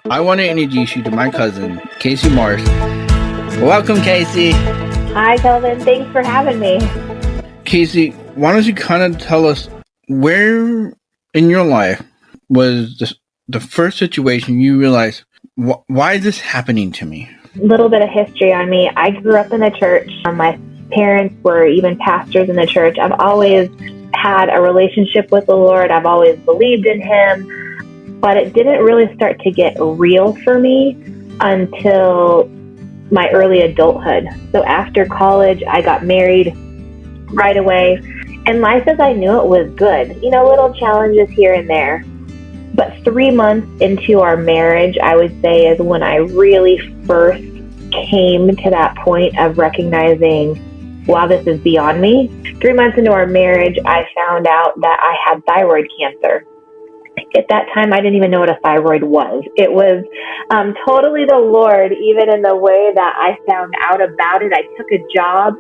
I want to introduce you to my cousin, Kaci Morris. Welcome, Kaci. Hi, Kelvin. Thanks for having me. Kaci, why don't you kind of tell us where in your life was the first situation you realized, why is this happening to me? A little bit of history on me. I grew up in the church. My parents were even pastors in the church. I've always had a relationship with the Lord. I've always believed in Him, but it didn't really start to get real for me until my early adulthood. So after college, I got married right away, and life as I knew it was good. Little challenges here and there. But 3 months into our marriage, I would say, is when I really first came to that point of recognizing, wow, this is beyond me. 3 months into our marriage, I found out that I had thyroid cancer. At that time, I didn't even know what a thyroid was. It was totally the Lord, even in the way that I found out about it. I took a job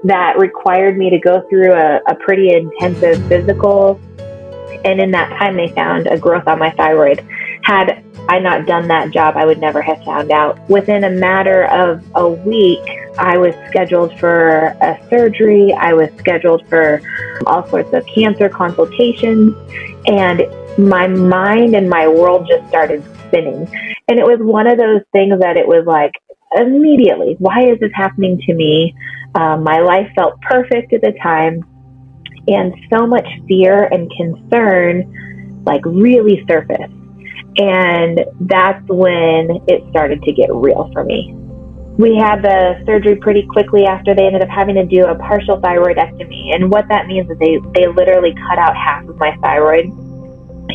that required me to go through a pretty intensive physical, and in that time, they found a growth on my thyroid. Had I not done that job, I would never have found out. Within a matter of a week, I was scheduled for a surgery. I was scheduled for all sorts of cancer consultations, and my mind and my world just started spinning. And it was one of those things that it was like, immediately, why is this happening to me? My life felt perfect at the time, and so much fear and concern really surfaced. And that's when it started to get real for me. We had the surgery pretty quickly after. They ended up having to do a partial thyroidectomy. And what that means is they literally cut out half of my thyroid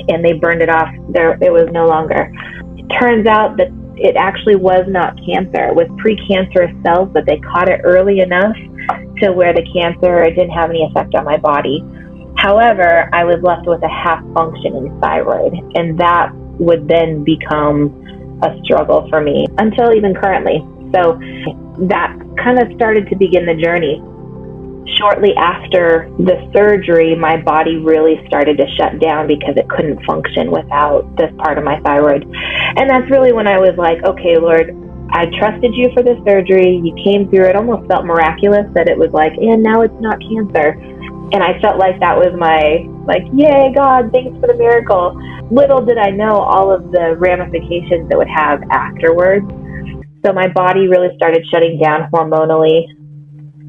and they burned it off. It was no longer. It turns out that it actually was not cancer. It was precancerous cells, but they caught it early enough to where the cancer didn't have any effect on my body. However, I was left with a half-functioning thyroid, and that would then become a struggle for me until even currently. So that kind of started to begin the journey. Shortly after the surgery, my body really started to shut down because it couldn't function without this part of my thyroid. And that's really when I was like, okay, Lord, I trusted you for the surgery. You came through. It almost felt miraculous that it was like, and now it's not cancer. And I felt like that was my, yay, God, thanks for the miracle. Little did I know all of the ramifications it would have afterwards. So my body really started shutting down hormonally.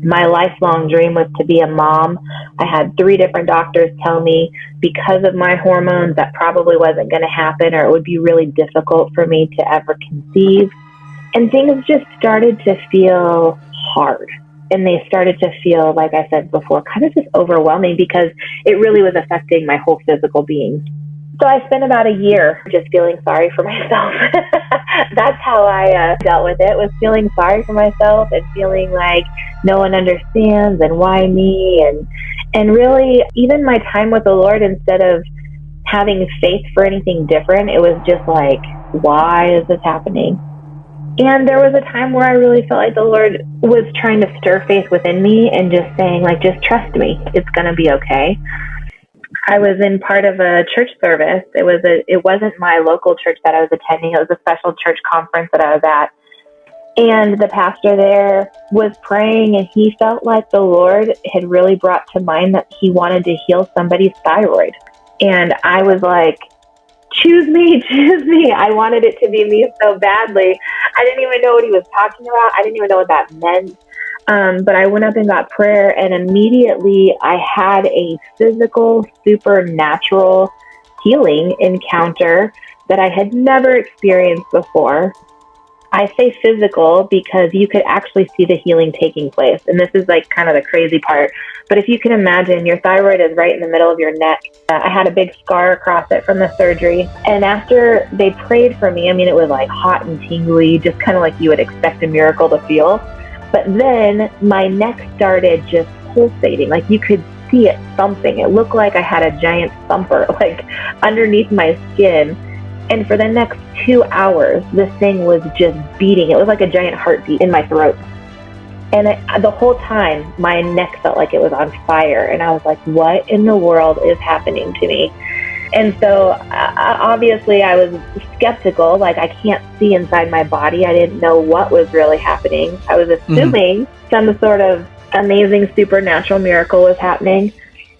My lifelong dream was to be a mom. I had 3 different doctors tell me because of my hormones that probably wasn't going to happen, or it would be really difficult for me to ever conceive. And things just started to feel hard. And they started to feel, like I said before, kind of just overwhelming because it really was affecting my whole physical being. So I spent about a year just feeling sorry for myself. That's how I dealt with it, was feeling sorry for myself and feeling like no one understands and why me. And really, even my time with the Lord, instead of having faith for anything different, it was just like, why is this happening? And there was a time where I really felt like the Lord was trying to stir faith within me and just saying, just trust me. It's going to be okay. I was in part of a church service. It wasn't my local church that I was attending. It was a special church conference that I was at. And the pastor there was praying, and he felt like the Lord had really brought to mind that he wanted to heal somebody's thyroid. And I was like, choose me. I wanted it to be me so badly. I didn't even know what he was talking about. I didn't even know what that meant. But I went up and got prayer, and immediately I had a physical, supernatural healing encounter that I had never experienced before. I say physical because you could actually see the healing taking place. And this is kind of the crazy part. But if you can imagine, your thyroid is right in the middle of your neck. I had a big scar across it from the surgery. And after they prayed for me, it was hot and tingly, just kind of like you would expect a miracle to feel. But then my neck started just pulsating. You could see it thumping. It looked like I had a giant thumper, underneath my skin. And for the next 2 hours, this thing was just beating. It was like a giant heartbeat in my throat. And the whole time, my neck felt like it was on fire. And I was like, what in the world is happening to me? And so obviously I was skeptical, like I can't see inside my body. I didn't know what was really happening. I was assuming some sort of amazing supernatural miracle was happening.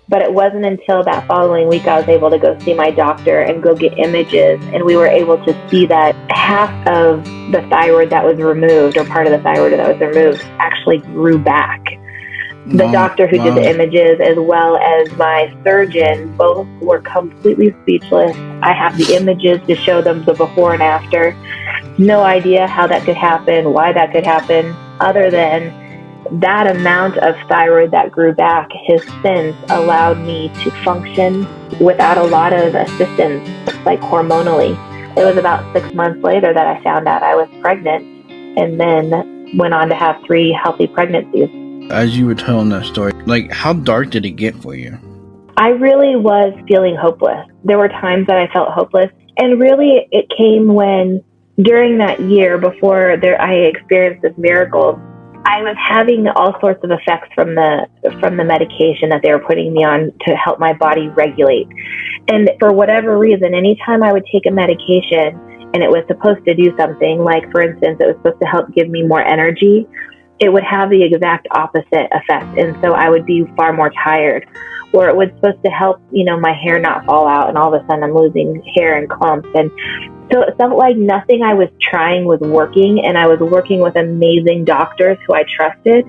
But it wasn't until that following week I was able to go see my doctor and go get images. And we were able to see that half of the thyroid that was removed, or part of the thyroid that was removed, actually grew back. The doctor who did the images, as well as my surgeon, both were completely speechless. I have the images to show them the before and after. No idea how that could happen, why that could happen, other than that amount of thyroid that grew back has since allowed me to function without a lot of assistance, like hormonally. It was about 6 months later that I found out I was pregnant, and then went on to have 3 healthy pregnancies. As you were telling that story, like, how dark did it get for you? I really was feeling hopeless. There were times that I felt hopeless, and really it came when, during that year before I experienced this miracle, I was having all sorts of effects from the medication that they were putting me on to help my body regulate. And for whatever reason, anytime I would take a medication and it was supposed to do something, like for instance, it was supposed to help give me more energy, it would have the exact opposite effect. And so I would be far more tired. Or it was supposed to help, my hair not fall out, and all of a sudden I'm losing hair and clumps. And so it felt like nothing I was trying was working, and I was working with amazing doctors who I trusted.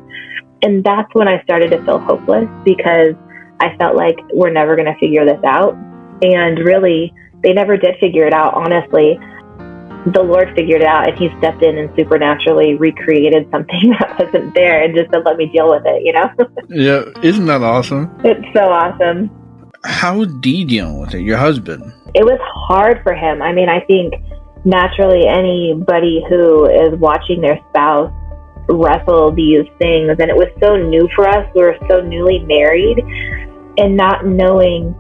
And that's when I started to feel hopeless, because I felt like we're never going to figure this out. And really, they never did figure it out, honestly. The Lord figured it out, and he stepped in and supernaturally recreated something that wasn't there, and just to let me deal with it, Yeah, isn't that awesome? It's so awesome. How was Dee dealing with it, your husband? It was hard for him. I mean, I think naturally anybody who is watching their spouse wrestle these things, and it was so new for us. We were so newly married, and not knowing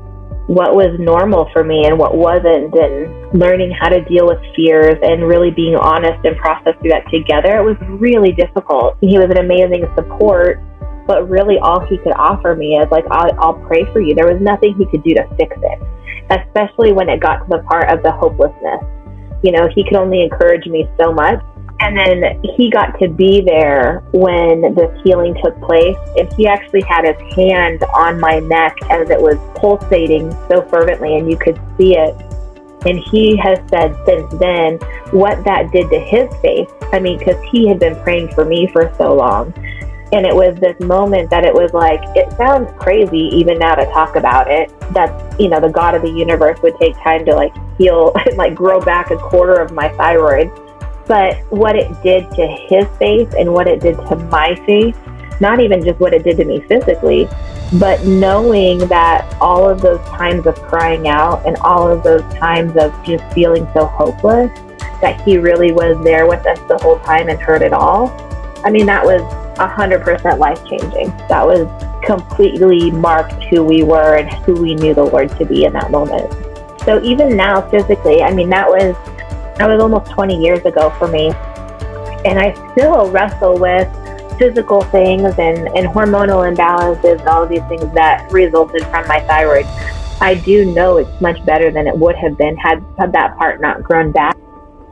what was normal for me and what wasn't, and learning how to deal with fears and really being honest and process through that together. It was really difficult. He was an amazing support, but really all he could offer me is like, I'll pray for you. There was nothing he could do to fix it, especially when it got to the part of the hopelessness. He could only encourage me so much. And then he got to be there when this healing took place, and he actually had his hand on my neck as it was pulsating so fervently, and you could see it. And he has said since then what that did to his faith. I mean, because he had been praying for me for so long. And it was this moment that it was like, it sounds crazy even now to talk about it, that, the God of the universe would take time to like heal and like grow back a quarter of my thyroid. But what it did to his faith and what it did to my faith, not even just what it did to me physically, but knowing that all of those times of crying out and all of those times of just feeling so hopeless, that he really was there with us the whole time and heard it all. I mean, that was 100% life-changing. That was completely marked who we were and who we knew the Lord to be in that moment. So even now, physically, I mean, that was almost 20 years ago for me. And I still wrestle with physical things and hormonal imbalances and all of these things that resulted from my thyroid. I do know it's much better than it would have been had that part not grown back.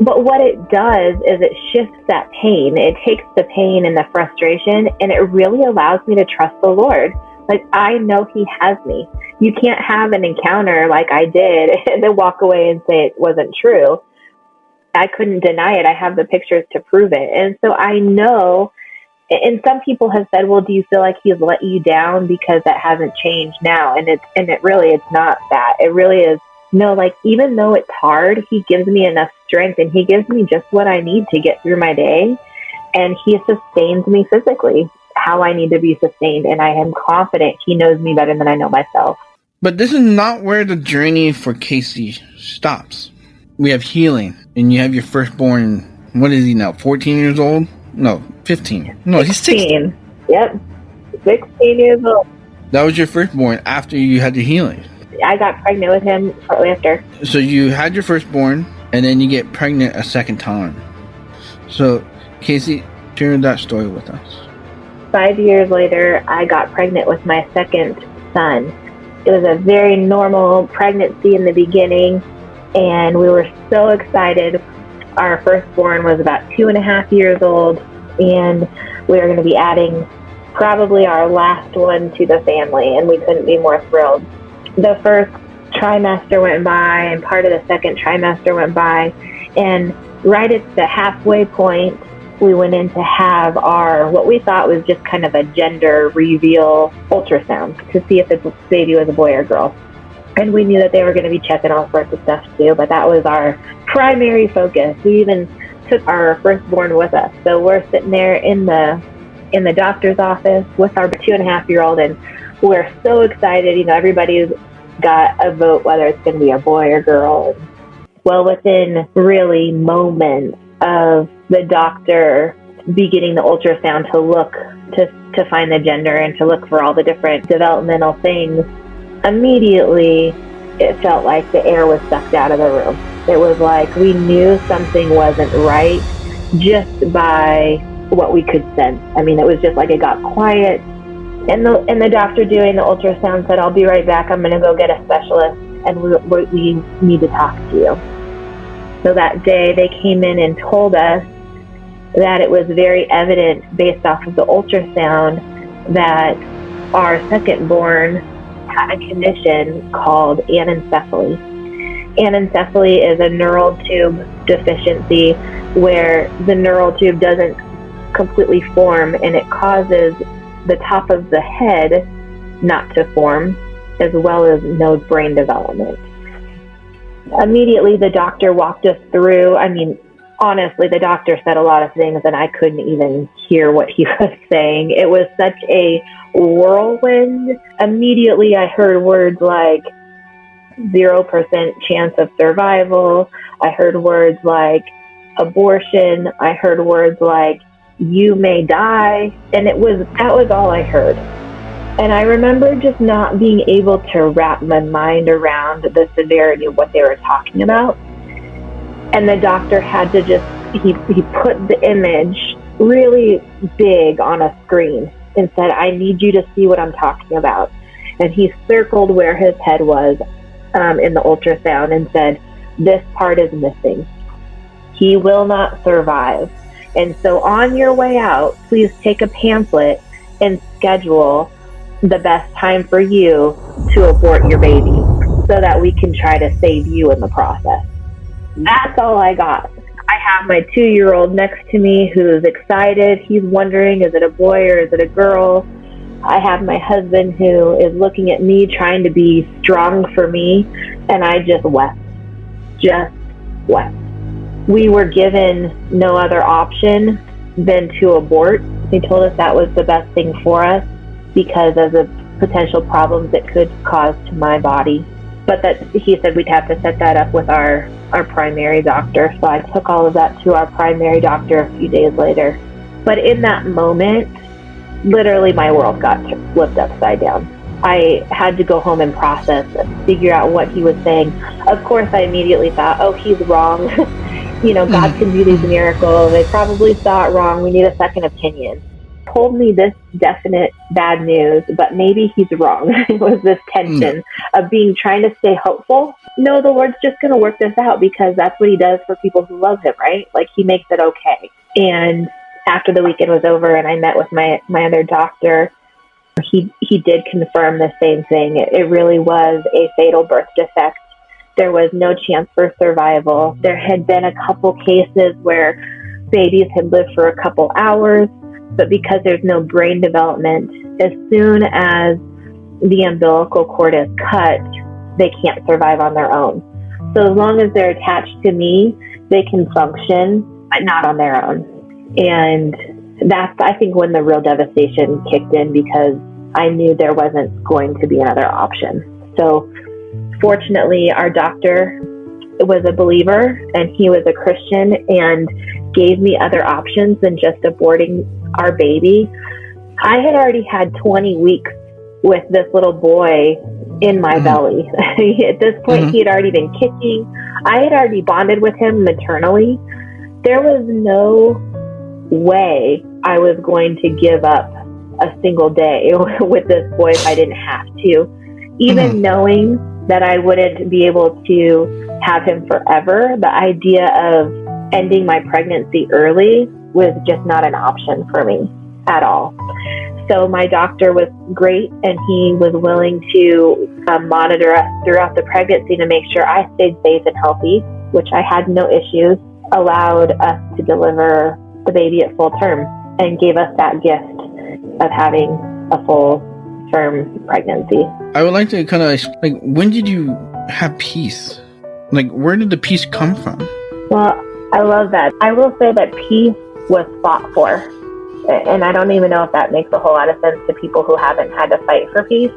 But what it does is it shifts that pain. It takes the pain and the frustration, and it really allows me to trust the Lord. Like, I know he has me. You can't have an encounter like I did and then walk away and say it wasn't true. I couldn't deny it. I have the pictures to prove it. And so I know, and some people have said, well, do you feel like he's let you down because that hasn't changed now? And it really, it's not that. It really is, no, like, even though it's hard, he gives me enough strength, and he gives me just what I need to get through my day. And he sustains me physically how I need to be sustained. And I am confident he knows me better than I know myself. But this is not where the journey for Kaci stops. We have healing, and you have your firstborn. What is he now? 14 years old? No, 15. No, 16. He's 16. Yep, 16 years old. That was your firstborn after you had the healing. I got pregnant with him shortly after. So you had your firstborn, and then you get pregnant a second time. So, Kaci, share that story with us. 5 years later, I got pregnant with my second son. It was a very normal pregnancy in the beginning, and we were so excited. Our firstborn was about 2.5 years old, and we were going to be adding probably our last one to the family, and we couldn't be more thrilled. The first trimester went by, and part of the second trimester went by, and right at the halfway point, we went in to have our, what we thought was just kind of a gender reveal ultrasound to see if the baby was a boy or girl. And we knew that they were going to be checking all sorts of stuff too, but that was our primary focus. We even took our firstborn with us. So we're sitting there in the doctor's office with our 2.5-year-old, and we're so excited. You know, everybody's got a vote whether it's going to be a boy or girl. Well, within really moments of the doctor beginning the ultrasound to look to find the gender and to look for all the different developmental things, immediately it felt like the air was sucked out of the room. It was like we knew something wasn't right just by what we could sense. I mean, it was just like it got quiet, and the doctor doing the ultrasound said, "I'll be right back. I'm going to go get a specialist, and we need to talk to you." So that day they came in and told us that it was very evident based off of the ultrasound that our second-born had a condition called anencephaly. Anencephaly is a neural tube deficiency where the neural tube doesn't completely form, and it causes the top of the head not to form, as well as no brain development. Immediately, the doctor walked us through. I mean, honestly, the doctor said a lot of things, and I couldn't even hear what he was saying. It was such a whirlwind. Immediately, I heard words like 0% chance of survival. I heard words like abortion. I heard words like you may die. And that was all I heard. And I remember just not being able to wrap my mind around the severity of what they were talking about. And the doctor had to he put the image really big on a screen and said, "I need you to see what I'm talking about." And he circled where his head was in the ultrasound and said, "This part is missing. He will not survive. And so on your way out, please take a pamphlet and schedule the best time for you to abort your baby so that we can try to save you in the process." That's all I got. I have my 2-year-old next to me who's excited. He's wondering, is it a boy or is it a girl? I have my husband who is looking at me, trying to be strong for me, and I just wept. We were given no other option than to abort. They told us that was the best thing for us because of the potential problems it could cause to my body. But that he said we'd have to set that up with our primary doctor. So I took all of that to our primary doctor a few days later. But in that moment, literally my world got flipped upside down. I had to go home and process and figure out what he was saying. Of course, I immediately thought, oh, he's wrong. You know, God can do these miracles. They probably saw it wrong. We need a second opinion. Told me this definite bad news, but maybe he's wrong. It was this tension of trying to stay hopeful. No, the Lord's just going to work this out because that's what he does for people who love him, right? Like he makes it okay. And after the weekend was over and I met with my other doctor, he did confirm the same thing. It really was a fatal birth defect. There was no chance for survival. There had been a couple cases where babies had lived for a couple hours, but because there's no brain development, as soon as the umbilical cord is cut, they can't survive on their own. So as long as they're attached to me, they can function, but not on their own. And that's, I think, when the real devastation kicked in because I knew there wasn't going to be another option. So fortunately, our doctor was a believer and he was a Christian and gave me other options than just aborting our baby. I had already had 20 weeks with this little boy in my belly. At this point, he had already been kicking. I had already bonded with him maternally. There was no way I was going to give up a single day with this boy if I didn't have to. Even knowing that I wouldn't be able to have him forever, the idea of ending my pregnancy early was just not an option for me at all. So my doctor was great, and he was willing to monitor us throughout the pregnancy to make sure I stayed safe and healthy, which I had no issues, allowed us to deliver the baby at full term, and gave us that gift of having a full term pregnancy. I would like to kind of, like, when did you have peace? Like, where did the peace come from? Well, I love that. I will say that peace was fought for. And I don't even know if that makes a whole lot of sense to people who haven't had to fight for peace.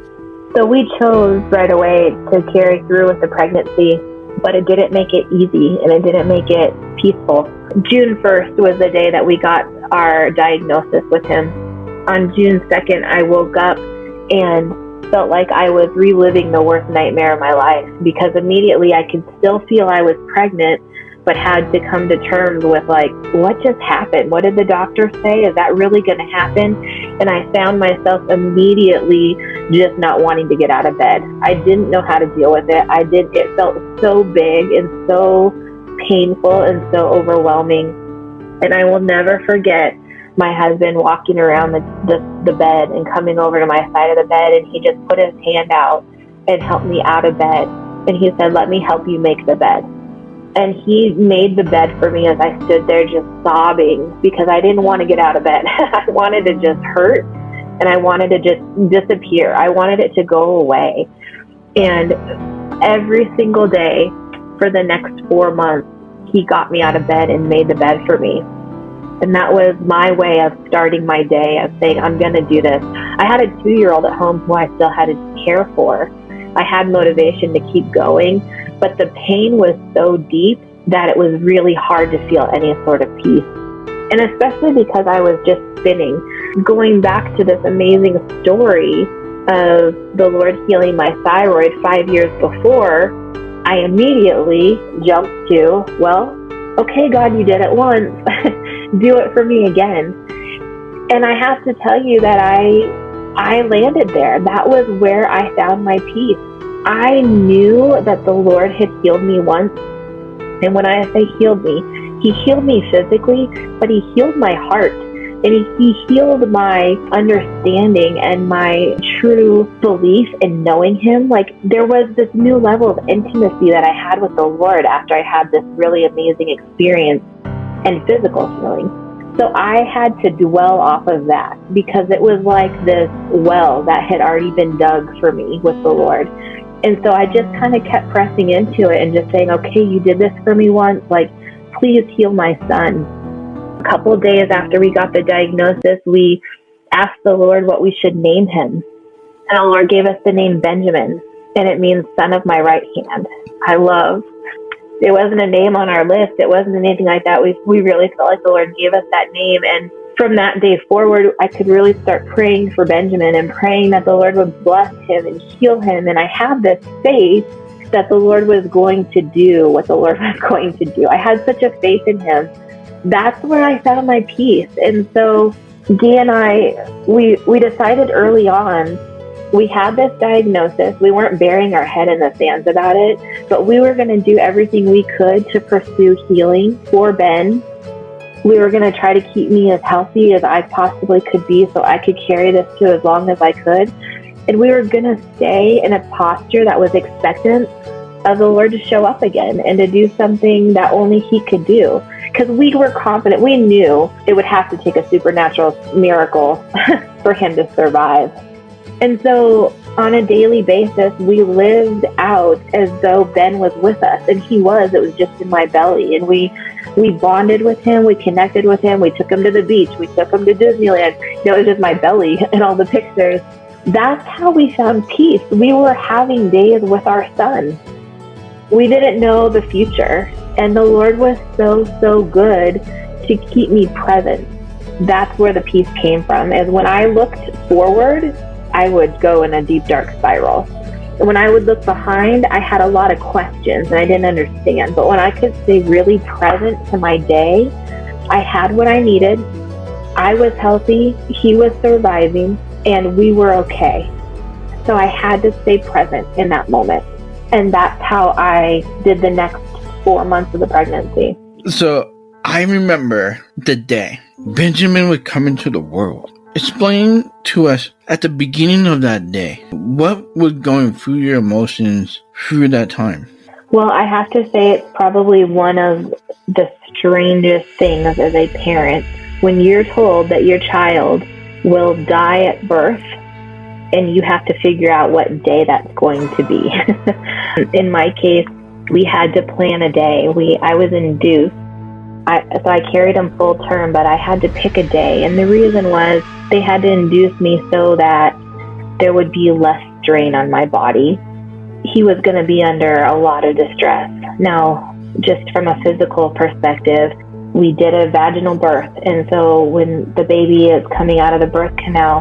So we chose right away to carry through with the pregnancy, but it didn't make it easy, and it didn't make it peaceful. June 1st was the day that we got our diagnosis with him. On June 2nd, I woke up and felt like I was reliving the worst nightmare of my life, because immediately I could still feel I was pregnant, but had to come to terms with, like, what just happened? What did the doctor say? Is that really going to happen? And I found myself immediately just not wanting to get out of bed. I didn't know how to deal with it. It felt so big and so painful and so overwhelming. And I will never forget my husband walking around the bed and coming over to my side of the bed, and he just put his hand out and helped me out of bed. And he said, "Let me help you make the bed." And he made the bed for me as I stood there just sobbing, because I didn't want to get out of bed. I wanted to just hurt, and I wanted to just disappear. I wanted it to go away. And every single day for the next 4 months, he got me out of bed and made the bed for me. And that was my way of starting my day, of saying, I'm going to do this. I had a 2-year-old at home who I still had to care for. I had motivation to keep going, but the pain was so deep that it was really hard to feel any sort of peace. And especially because I was just spinning. Going back to this amazing story of the Lord healing my thyroid 5 years before, I immediately jumped to, well, okay, God, you did it once. Do it for me again. And I have to tell you that I landed there. That was where I found my peace. I knew that the Lord had healed me once. And when I say healed me, he healed me physically, but he healed my heart. And he healed my understanding and my true belief in knowing him. Like, there was this new level of intimacy that I had with the Lord after I had this really amazing experience and physical healing. So I had to dwell off of that, because it was like this well that had already been dug for me with the Lord. And so I just kind of kept pressing into it and just saying, okay, you did this for me once, like, please heal my son. A couple of days after we got the diagnosis, we asked the Lord what we should name him. And the Lord gave us the name Benjamin, and it means son of my right hand. It wasn't a name on our list. It wasn't anything like that. We really felt like the Lord gave us that name. And from that day forward, I could really start praying for Benjamin and praying that the Lord would bless him and heal him. And I had this faith that the Lord was going to do what the Lord was going to do. I had such a faith in him. That's where I found my peace. And so Dee and I, we decided early on, we had this diagnosis. We weren't burying our head in the sands about it, but we were going to do everything we could to pursue healing for Ben. We were going to try to keep me as healthy as I possibly could be so I could carry this to as long as I could. And we were going to stay in a posture that was expectant of the Lord to show up again and to do something that only he could do. Because we were confident. We knew it would have to take a supernatural miracle for him to survive. And so on a daily basis, we lived out as though Ben was with us, and he was. It was just in my belly. And we bonded with him. We connected with him. We took him to the beach. We took him to Disneyland. It was just my belly and all the pictures. That's how we found peace. We were having days with our son. We didn't know the future. And the Lord was so, so good to keep me present. That's where the peace came from. Is when I looked forward, I would go in a deep, dark spiral. When I would look behind, I had a lot of questions and I didn't understand. But when I could stay really present to my day, I had what I needed. I was healthy, he was surviving, and we were okay. So I had to stay present in that moment. And that's how I did the next 4 months of the pregnancy. So I remember the day Benjamin would come into the world. Explain to us at the beginning of that day, what was going through your emotions through that time? Well, I have to say it's probably one of the strangest things as a parent when you're told that your child will die at birth and you have to figure out what day that's going to be. In my case, we had to plan a day. I was induced. So I carried him full term, but I had to pick a day. And the reason was they had to induce me so that there would be less strain on my body. He was going to be under a lot of distress. Now, just from a physical perspective, we did a vaginal birth. And so when the baby is coming out of the birth canal,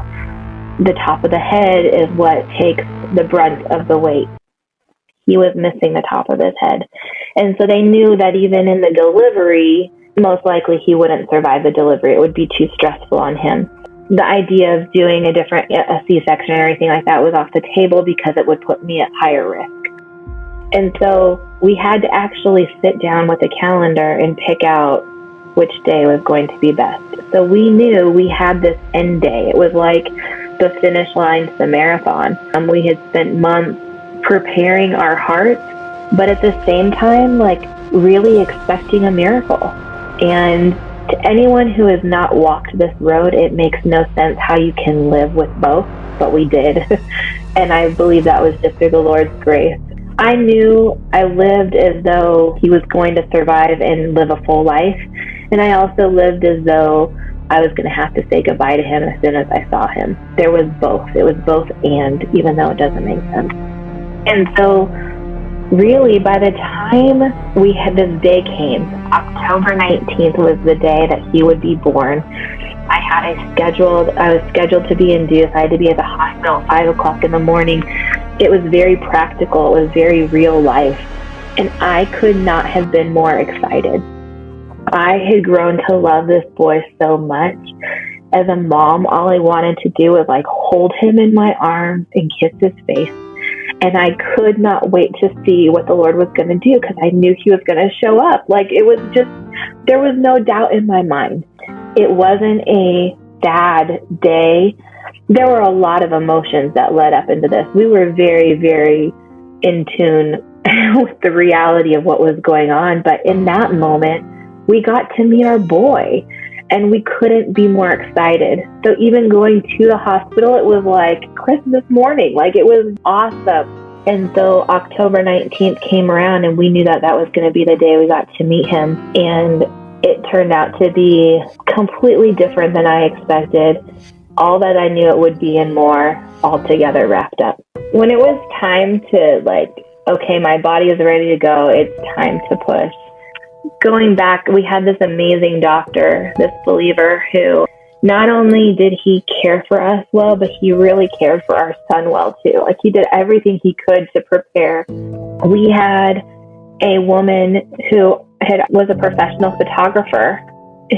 the top of the head is what takes the brunt of the weight. He was missing the top of his head. And so they knew that even in the delivery, most likely he wouldn't survive the delivery. It would be too stressful on him. The idea of doing a C-section or anything like that was off the table because it would put me at higher risk. And so we had to actually sit down with a calendar and pick out which day was going to be best. So we knew we had this end day. It was like the finish line to the marathon. We had spent months preparing our hearts, but at the same time, like really expecting a miracle. And to anyone who has not walked this road, it makes no sense how you can live with both, but we did. And I believe that was just through the Lord's grace. I knew I lived as though he was going to survive and live a full life. And I also lived as though I was going to have to say goodbye to him as soon as I saw him. There was both. It was both and, even though it doesn't make sense. And so really, by the time we had this day came, October 19th was the day that he would be born. I was scheduled to be induced. I had to be at the hospital at 5 o'clock in the morning. It was very practical. It was very real life. And I could not have been more excited. I had grown to love this boy so much. As a mom, all I wanted to do was like hold him in my arms and kiss his face. And I could not wait to see what the Lord was going to do because I knew he was going to show up. Like it was just, there was no doubt in my mind. It wasn't a sad day. There were a lot of emotions that led up into this. We were very, very in tune with the reality of what was going on. But in that moment, we got to meet our boy and we couldn't be more excited. So even going to the hospital, it was like Christmas morning. Like it was awesome. And so October 19th came around and we knew that that was going to be the day we got to meet him. And it turned out to be completely different than I expected. All that I knew it would be and more all together wrapped up. When it was time to like, okay, my body is ready to go, it's time to push. Going back, we had this amazing doctor, this believer, who not only did he care for us well, but he really cared for our son well too. Like he did everything he could to prepare. We had a woman who was a professional photographer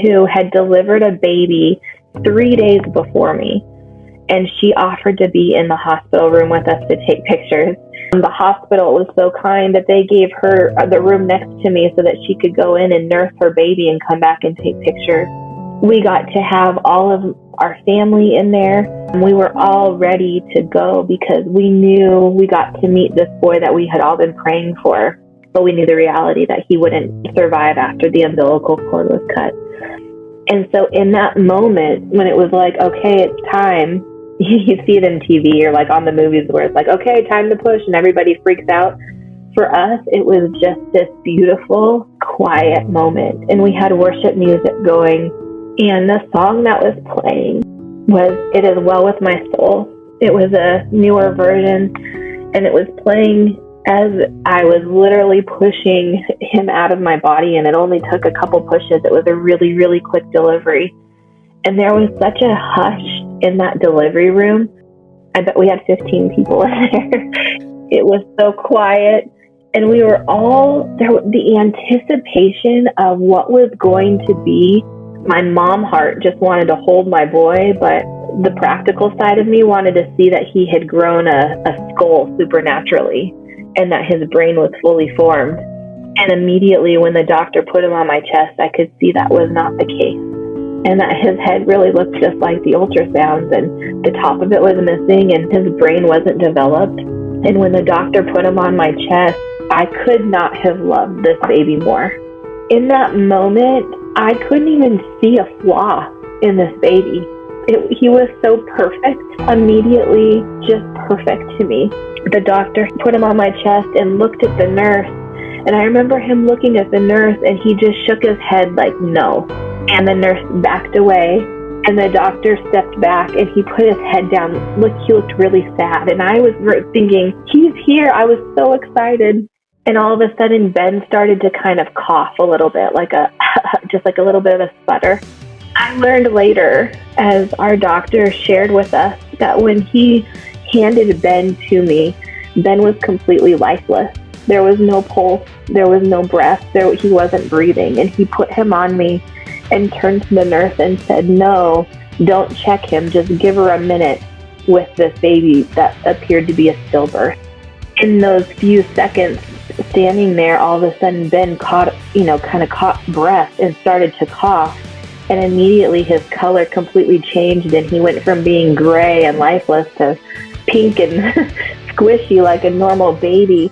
who had delivered a baby 3 days before me. And she offered to be in the hospital room with us to take pictures. The hospital was so kind that they gave her the room next to me so that she could go in and nurse her baby and come back and take pictures. We got to have all of our family in there. We were all ready to go because we knew we got to meet this boy that we had all been praying for. But we knew the reality that he wouldn't survive after the umbilical cord was cut. And so in that moment, when it was like, okay, it's time, you see it in TV or like on the movies where it's like, okay, time to push and everybody freaks out. For us, it was just this beautiful, quiet moment. And we had worship music going. And the song that was playing was It Is Well With My Soul. It was a newer version. And it was playing as I was literally pushing him out of my body. And it only took a couple pushes. It was a really, really quick delivery. And there was such a hush in that delivery room. I bet we had 15 people in there. It was so quiet. And we were all there. The anticipation of what was going to be. My mom heart just wanted to hold my boy, but the practical side of me wanted to see that he had grown a skull supernaturally and that his brain was fully formed. And immediately when the doctor put him on my chest, I could see that was not the case. And that his head really looked just like the ultrasounds, and the top of it was missing, and his brain wasn't developed. And when the doctor put him on my chest, I could not have loved this baby more. In that moment, I couldn't even see a flaw in this baby. He was so perfect, immediately just perfect to me. The doctor put him on my chest and looked at the nurse, and I remember him looking at the nurse, and he just shook his head like, no. And the nurse backed away, and the doctor stepped back, and he put his head down. He looked really sad, and I was thinking, he's here. I was so excited. And all of a sudden, Ben started to kind of cough a little bit, just like a little bit of a sputter. I learned later, as our doctor shared with us, that when he handed Ben to me, Ben was completely lifeless. There was no pulse, there was no breath, he wasn't breathing. And he put him on me and turned to the nurse and said, no, don't check him, just give her a minute with this baby that appeared to be a stillbirth. In those few seconds standing there, all of a sudden Ben caught breath and started to cough. And immediately his color completely changed, and he went from being gray and lifeless to pink and squishy like a normal baby.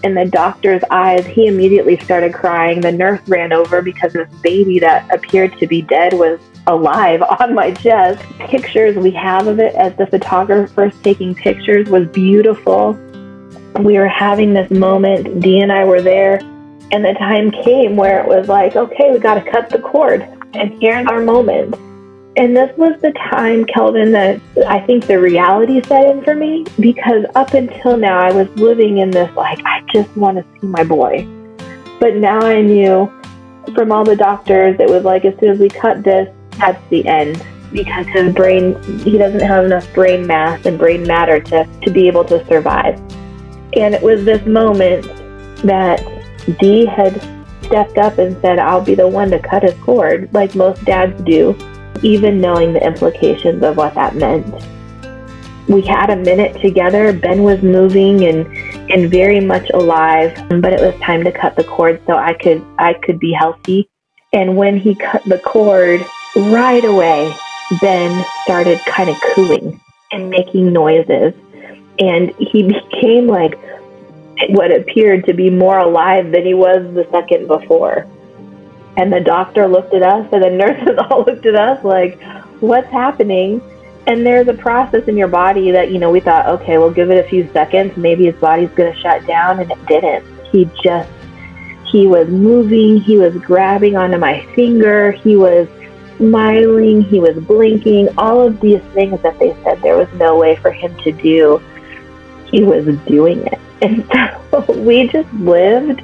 In the doctor's eyes, he immediately started crying. The nurse ran over because this baby that appeared to be dead was alive on my chest. Pictures we have of it as the photographer's taking pictures was beautiful. We were having this moment. Dee and I were there, and the time came where it was like, okay, we got to cut the cord. And here's our moment. And this was the time, Kelvin, that I think the reality set in for me, because up until now I was living in this, I just want to see my boy. But now I knew from all the doctors, it was like, as soon as we cut this, that's the end. Because his brain, he doesn't have enough brain mass and brain matter to be able to survive. And it was this moment that Dee had stepped up and said, I'll be the one to cut his cord, like most dads do, even knowing the implications of what that meant. We had a minute together. Ben was moving and very much alive, but it was time to cut the cord so I could be healthy. And when he cut the cord, right away, Ben started kind of cooing and making noises. And he became like what appeared to be more alive than he was the second before. And the doctor looked at us, and the nurses all looked at us like, what's happening? And there's a process in your body that, we thought, okay, we'll give it a few seconds. Maybe his body's going to shut down, and it didn't. He was moving. He was grabbing onto my finger. He was smiling. He was blinking. All of these things that they said there was no way for him to do. He was doing it. And so we just lived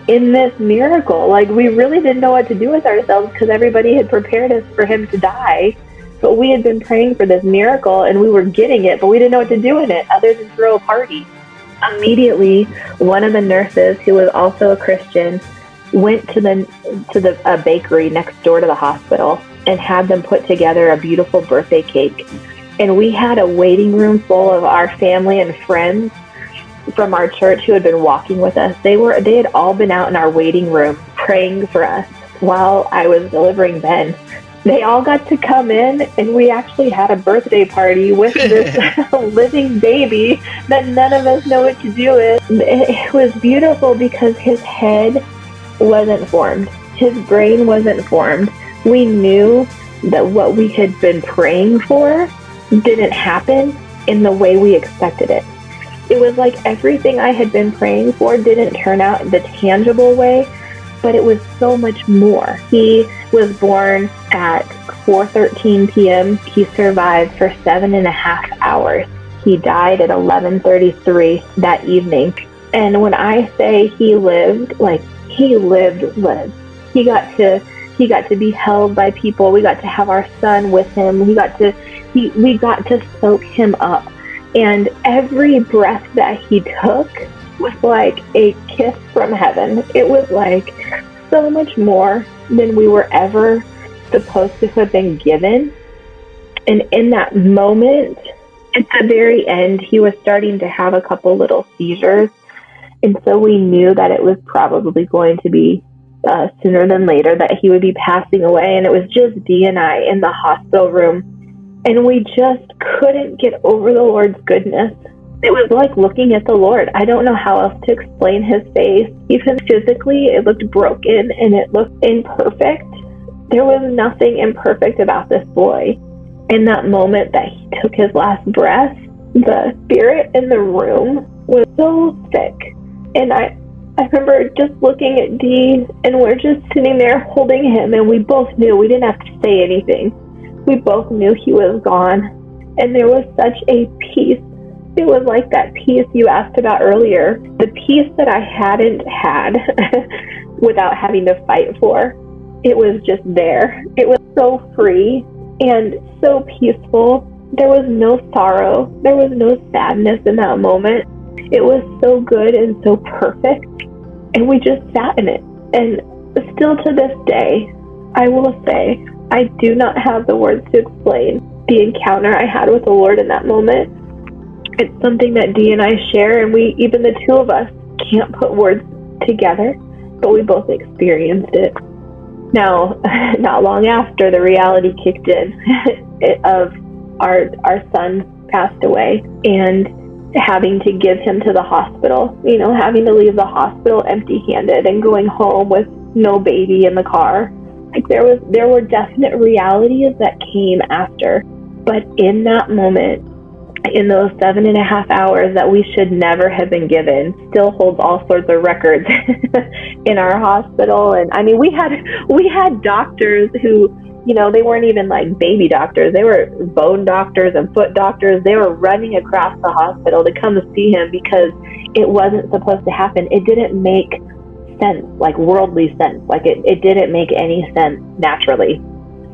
in this miracle. We really didn't know what to do with ourselves because everybody had prepared us for him to die. But we had been praying for this miracle, and we were getting it, but we didn't know what to do in it other than throw a party. Immediately, one of the nurses, who was also a Christian, went to the bakery next door to the hospital and had them put together a beautiful birthday cake. And we had a waiting room full of our family and friends from our church who had been walking with us. They had all been out in our waiting room praying for us while I was delivering Ben. They all got to come in, and we actually had a birthday party with this living baby that none of us know what to do with. It was beautiful because his head wasn't formed. His brain wasn't formed. We knew that what we had been praying for didn't happen in the way we expected it. It was like everything I had been praying for didn't turn out the tangible way, but it was so much more. He was born at 4:13 p.m. He survived for 7.5 hours. He died at 11:33 that evening. And when I say he lived, he lived. He got to be held by people. We got to have our son with him. We got to soak him up. And every breath that he took was like a kiss from heaven. It was like so much more than we were ever supposed to have been given. And in that moment, at the very end, he was starting to have a couple little seizures. And so we knew that it was probably going to be sooner than later that he would be passing away. And it was just Dee and I in the hospital room. And we just couldn't get over the Lord's goodness. It was like looking at the Lord. I don't know how else to explain his face. Even physically, it looked broken and it looked imperfect. There was nothing imperfect about this boy. In that moment that he took his last breath, the spirit in the room was so sick. And I remember just looking at Dee, and we're just sitting there holding him, and we both knew. We didn't have to say anything. We both knew he was gone. And there was such a peace. It was like that peace you asked about earlier. The peace that I hadn't had without having to fight for. It was just there. It was so free and so peaceful. There was no sorrow. There was no sadness in that moment. It was so good and so perfect. And we just sat in it. And still to this day, I will say, I do not have the words to explain the encounter I had with the Lord in that moment. It's something that Dee and I share, and we, even the two of us, can't put words together, but we both experienced it. Now, not long after, the reality kicked in of our son passed away, and having to give him to the hospital, having to leave the hospital empty-handed and going home with no baby in the car. Like there were definite realities that came after. But in that moment, in those 7.5 hours that we should never have been given, still holds all sorts of records in our hospital. And I mean, we had doctors who, they weren't even like baby doctors. They were bone doctors and foot doctors. They were running across the hospital to come to see him because it wasn't supposed to happen. It didn't make sense, like worldly sense. Like it didn't make any sense naturally.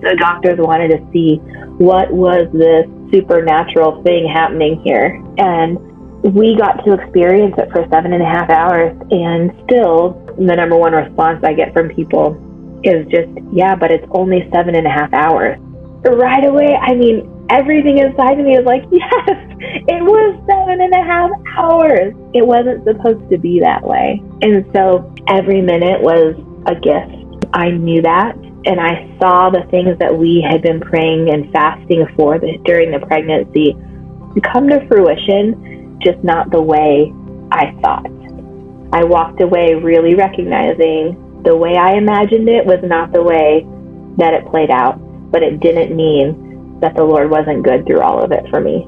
The doctors wanted to see what was this supernatural thing happening here. And we got to experience it for 7.5 hours. And still, the number one response I get from people is just, yeah, but it's only 7.5 hours. Right away, I mean, everything inside of me was like, yes, it was 7.5 hours. It wasn't supposed to be that way. And so every minute was a gift. I knew that. And I saw the things that we had been praying and fasting for during the pregnancy come to fruition, just not the way I thought. I walked away really recognizing the way I imagined it was not the way that it played out, but it didn't mean that the Lord wasn't good through all of it for me.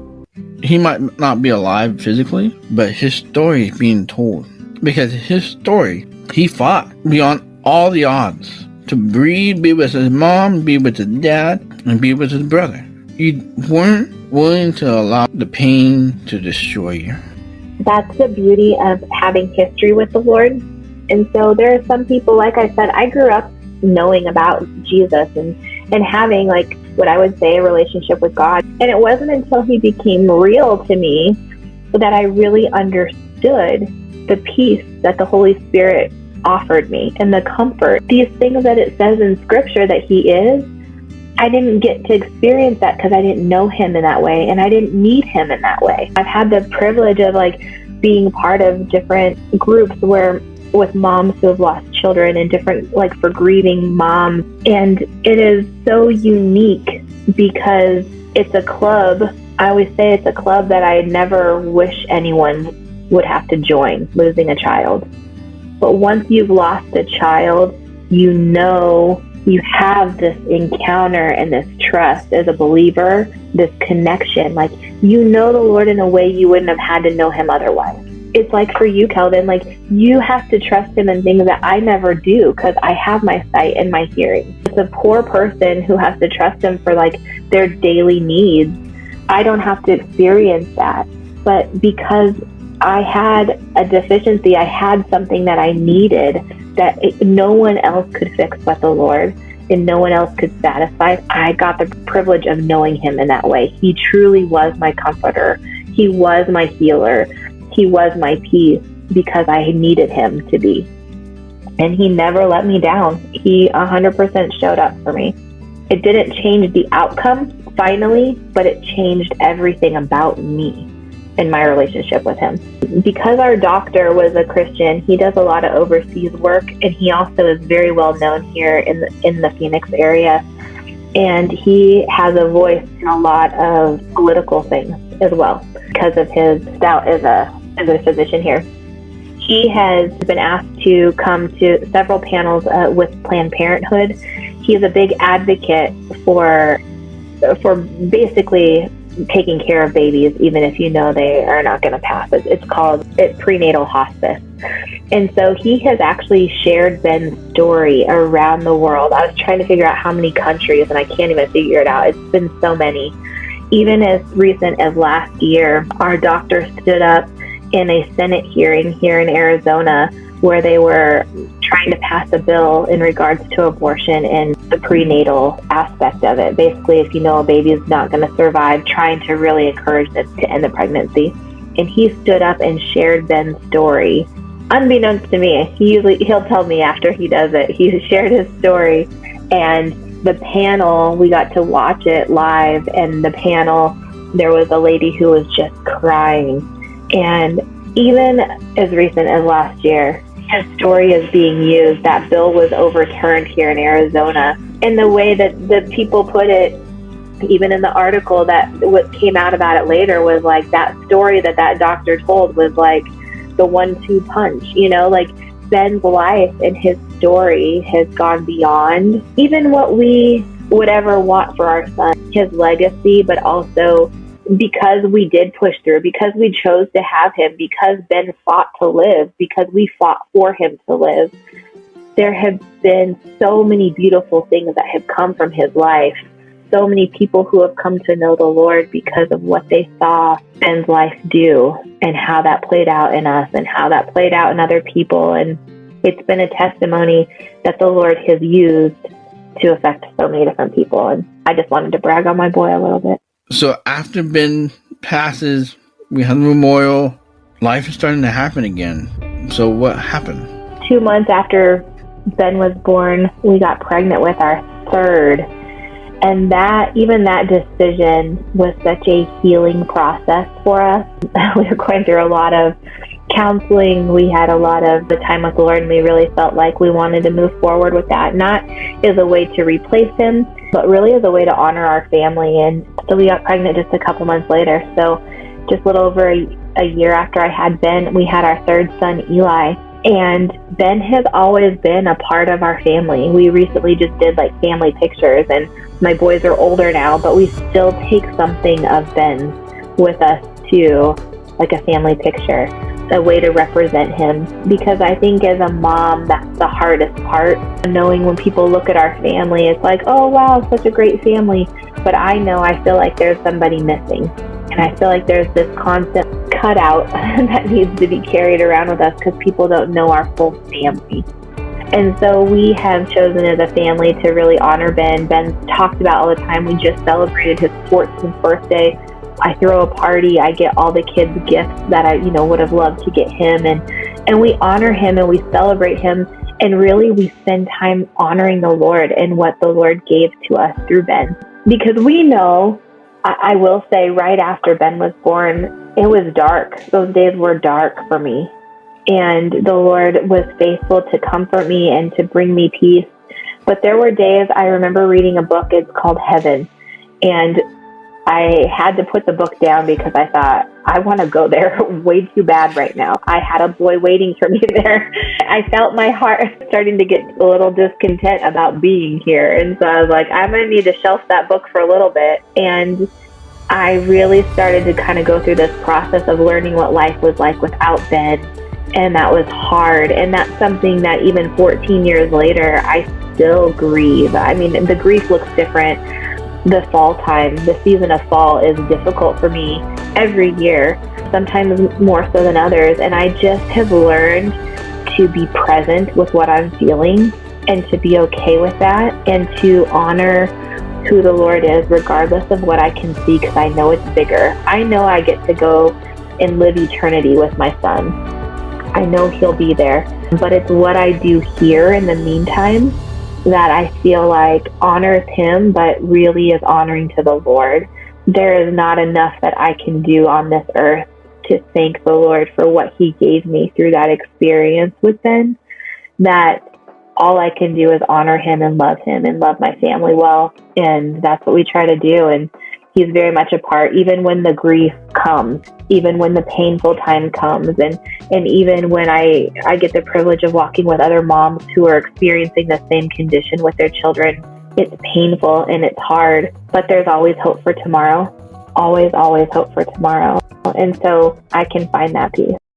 He might not be alive physically, but his story is being told. Because his story, he fought beyond all the odds to breathe, be with his mom, be with his dad, and be with his brother. You weren't willing to allow the pain to destroy you. That's the beauty of having history with the Lord. And so there are some people, like I said, I grew up knowing about Jesus and having like what I would say a relationship with God. And it wasn't until he became real to me that I really understood the peace that the Holy Spirit offered me and the comfort. These things that it says in scripture that he is, I didn't get to experience that because I didn't know him in that way, and I didn't need him in that way. I've had the privilege of like being part of different groups where with moms who have lost children and different like for grieving moms, and it is so unique because it's a club. I always say it's a club that I never wish anyone would have to join, losing a child. But once you've lost a child, you have this encounter and this trust as a believer, this connection. Like, the Lord in a way you wouldn't have had to know him otherwise. It's like for you, Kelvin, like you have to trust him in things that I never do because I have my sight and my hearing. It's a poor person who has to trust him for like their daily needs. I don't have to experience that. But because I had a deficiency, I had something that I needed that no one else could fix but the Lord, and no one else could satisfy. I got the privilege of knowing him in that way. He truly was my comforter. He was my healer. He was my peace because I needed him to be. And he never let me down. He 100% showed up for me. It didn't change the outcome finally, but it changed everything about me and my relationship with him. Because our doctor was a Christian, he does a lot of overseas work, and he also is very well known here in the Phoenix area. And he has a voice in a lot of political things as well because of his stout as a physician here. He has been asked to come to several panels with Planned Parenthood. He's a big advocate for basically taking care of babies, even if you know they are not going to pass. It's called prenatal hospice. And so he has actually shared Ben's story around the world. I was trying to figure out how many countries, and I can't even figure it out. It's been so many. Even as recent as last year, our doctor stood up in a Senate hearing here in Arizona where they were trying to pass a bill in regards to abortion and the prenatal aspect of it. Basically, if you know a baby is not going to survive, trying to really encourage them to end the pregnancy. And he stood up and shared Ben's story. Unbeknownst to me, he'll tell me after he does it. He shared his story, and the panel, we got to watch it live, and the panel, there was a lady who was just crying. And even as recent as last year, his story is being used. That bill was overturned here in Arizona. And the way that the people put it, even in the article that what came out about it later, was like that story that doctor told was like the 1-2 punch, like Ben's life and his story has gone beyond even what we would ever want for our son, his legacy, but also because we did push through, because we chose to have him, because Ben fought to live, because we fought for him to live. There have been so many beautiful things that have come from his life. So many people who have come to know the Lord because of what they saw Ben's life do and how that played out in us and how that played out in other people. And it's been a testimony that the Lord has used to affect so many different people. And I just wanted to brag on my boy a little bit. So after Ben passes, we have the memorial, life is starting to happen again. So what happened? 2 months after Ben was born, we got pregnant with our third. And even that decision was such a healing process for us. We were going through a lot of counseling. We had a lot of the time with the Lord, and we really felt like we wanted to move forward with that, not as a way to replace him, but really as a way to honor our family. And so we got pregnant just a couple months later. So just a little over a year after I had Ben, we had our third son, Eli. And Ben has always been a part of our family. We recently just did like family pictures, and my boys are older now, but we still take something of Ben's with us to like a family picture, a way to represent him. Because I think as a mom, that's the hardest part. Knowing when people look at our family, it's like, oh wow, such a great family. But I feel like there's somebody missing. And I feel like there's this constant cutout that needs to be carried around with us because people don't know our full family. And so we have chosen as a family to really honor Ben. Ben's talked about all the time. We just celebrated his 14th birthday. I throw a party. I get all the kids gifts that I, would have loved to get him. And we honor him and we celebrate him. And really we spend time honoring the Lord and what the Lord gave to us through Ben. Because we know, I will say right after Ben was born, it was dark. Those days were dark for me. And the Lord was faithful to comfort me and to bring me peace. But there were days, I remember reading a book, it's called Heaven. And I had to put the book down because I thought, I want to go there way too bad right now. I had a boy waiting for me there. I felt my heart starting to get a little discontent about being here. And so I was like, I'm going to need to shelf that book for a little bit. And I really started to kind of go through this process of learning what life was like without Ben. And that was hard. And that's something that even 14 years later, I still grieve. I mean, the grief looks different. The fall time, the season of fall is difficult for me every year, sometimes more so than others. And I just have learned to be present with what I'm feeling and to be okay with that and to honor who the Lord is, regardless of what I can see, because I know it's bigger. I know I get to go and live eternity with my son. I know he'll be there, but it's what I do here in the meantime that I feel like honors him, but really is honoring to the Lord. There is not enough that I can do on this earth to thank the Lord for what he gave me through that experience with Ben, that all I can do is honor him and love my family well. And that's what we try to do. And he's very much a part, even when the grief comes, even when the painful time comes, and even when I get the privilege of walking with other moms who are experiencing the same condition with their children. It's painful and it's hard, but there's always hope for tomorrow. Always, always hope for tomorrow. And so I can find that peace.